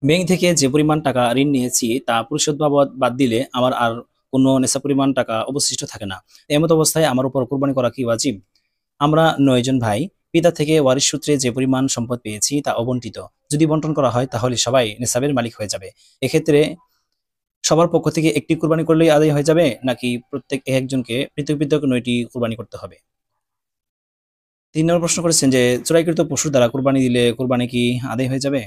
Bank থেকে যে পরিমাণ টাকা ঋণ নিয়েছি তা পরিশোধ বাবদ বাদ দিলে আমার আর কোনো নেশা পরিমাণ টাকা অবশিষ্ট থাকে না। এমত অবস্থায় আমার উপর কোরবানি করা কি ওয়াজিব? আমরা ৯ জন ভাই। পিতা থেকে ওয়ারিশ সূত্রে যে পরিমাণ সম্পদ পেয়েছি তা অবন্টিত। যদি বন্টন করা হয় তাহলে সবাই নেশাবের মালিক হয়ে যাবে। এক্ষেত্রে সবার পক্ষ থেকে একটি কোরবানি করলেই আদায় হয়ে যাবে, নাকি প্রত্যেক একজনকে পৃথক পৃথক ৯টি কোরবানি করতে হবে? ৩ নম্বর প্রশ্ন করেছেন যে চোরাইকৃত পশুর দ্বারা কোরবানি দিলে কোরবানি কি আদায় হয়ে যাবে?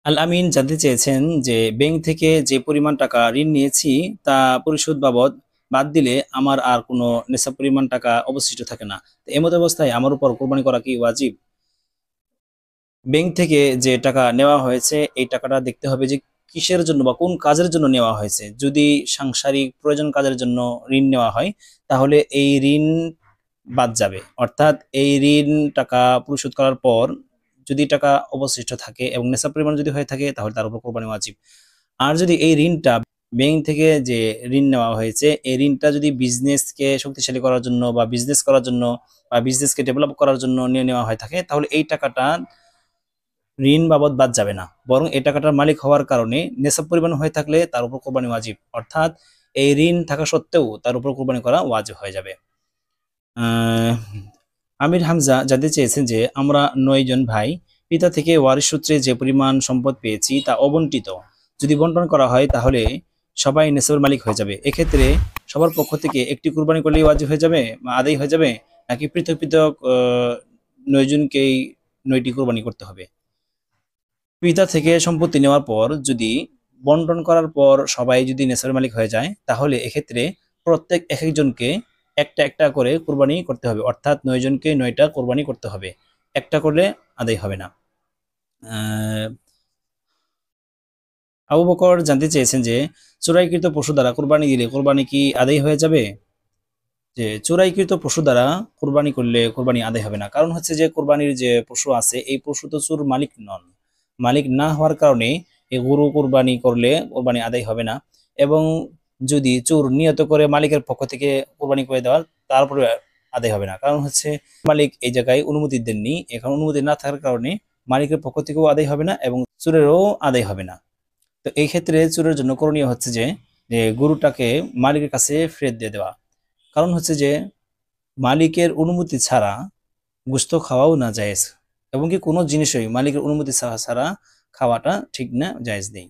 আল আমিন জানতে চেয়েছেন যে ব্যাংক থেকে যে পরিমাণ টাকা ঋণ নিয়েছি তা পরিশোধ বাবদ বাদ দিলে আমার আর কোনো নেশা পরিমাণ টাকা অবশিষ্ট থাকে না। তো এমত অবস্থায় আমার উপর কোরবানি করা কি ওয়াজিব? ব্যাংক থেকে যে টাকা নেওয়া হয়েছে এই টাকাটা দেখতে হবে যে কিসের জন্য বা কোন কাজের জন্য নেওয়া হয়েছে। যদি সাংসারিক প্রয়োজন কাজের জন্য ঋণ নেওয়া হয় তাহলে এই ঋণ বাদ যাবে। অর্থাৎ এই ঋণ টাকা পরিশোধ করার পর যদি টাকা অবশিষ্ট থাকে এবং নেশাব পরিমাণ যদি হয়ে থাকে তাহলে তার উপর কোরবানি ওয়াজিব। আর যদি এই ঋণটা ব্যাংক থেকে যে ঋণ নেওয়া হয়েছে এই ঋণটা যদি বিজনেসকে শক্তিশালী করার জন্য বা বিজনেস করার জন্য বা বিজনেসকে ডেভেলপ করার জন্য নিয়ে নেওয়া হয়ে থাকে তাহলে এই টাকাটা ঋণ বাবদ বাদ যাবে না, বরং এই টাকাটার মালিক হওয়ার কারণে নেশাব পরিমাণ হয়ে থাকলে তার উপর কোরবানি ওয়াজিব। অর্থাৎ এই ঋণ থাকা সত্ত্বেও তার উপর কোরবানি করা ওয়াজিব হয়ে যাবে। আহ, আমির হামজা জানতে চেয়েছেন যে আমরা ৯ জন ভাই। পিতা থেকে ওয়ারিশ সূত্রে যে পরিমাণ সম্পদ পেয়েছি তা অবন্টিত। যদি বন্টন করা হয় তাহলে সবাই নেশাবের মালিক হয়ে যাবে। এক্ষেত্রে সবার পক্ষ থেকে একটি কুরবানি করলেই ওয়াজিব হয়ে যাবে বা আদায় হয়ে যাবে, নাকি পৃথক পৃথক ৯ জনকেই ৯টি কুরবানি করতে হবে? পিতা থেকে সম্পত্তি নেওয়ার পর যদি বন্টন করার পর সবাই যদি নেশাবের মালিক হয়ে যায় তাহলে এক্ষেত্রে প্রত্যেক এক একজনকে একটা একটা করে কোরবানি করতে হবে। অর্থাৎ ৯ জনকে ৯টা কোরবানি করতে হবে, একটা করলে আদায় হবে না। আহ, আবু বকর জানতে চেয়েছেন যে চোরাইকৃত পশু দ্বারা কোরবানি দিলে কোরবানি কি আদায় হয়ে যাবে? যে চোরাইকৃত পশু দ্বারা কোরবানি করলে কোরবানি আদায় হবে না, কারণ হচ্ছে যে কোরবানির যে পশু আছে এই পশু তো চোর মালিক নন। মালিক না হওয়ার কারণে এই গরু কোরবানি করলে কোরবানি আদায় হবে না। এবং যদি চোর নিয়ত করে মালিকের পক্ষ থেকে কোরবানি করে দেওয়ার তারপরে আদায় হবে না, কারণ হচ্ছে মালিক এই জায়গায় অনুমতি দেননি। এখন অনুমতি না থাকার কারণে মালিকের পক্ষ থেকেও আদায় হবে না এবং চোরেরও আদায় হবে না। তো এই ক্ষেত্রে চোরের জন্য করণীয় হচ্ছে যে যে গরুটাকে মালিকের কাছে ফেরত দিয়ে দেওয়া। কারণ হচ্ছে যে মালিকের অনুমতি ছাড়া গোশত খাওয়াও না জায়েজ, এবং কি কোনো জিনিসই মালিকের অনুমতি ছাড়া ছাড়া খাওয়াটা ঠিক না, জায়েজ নেই।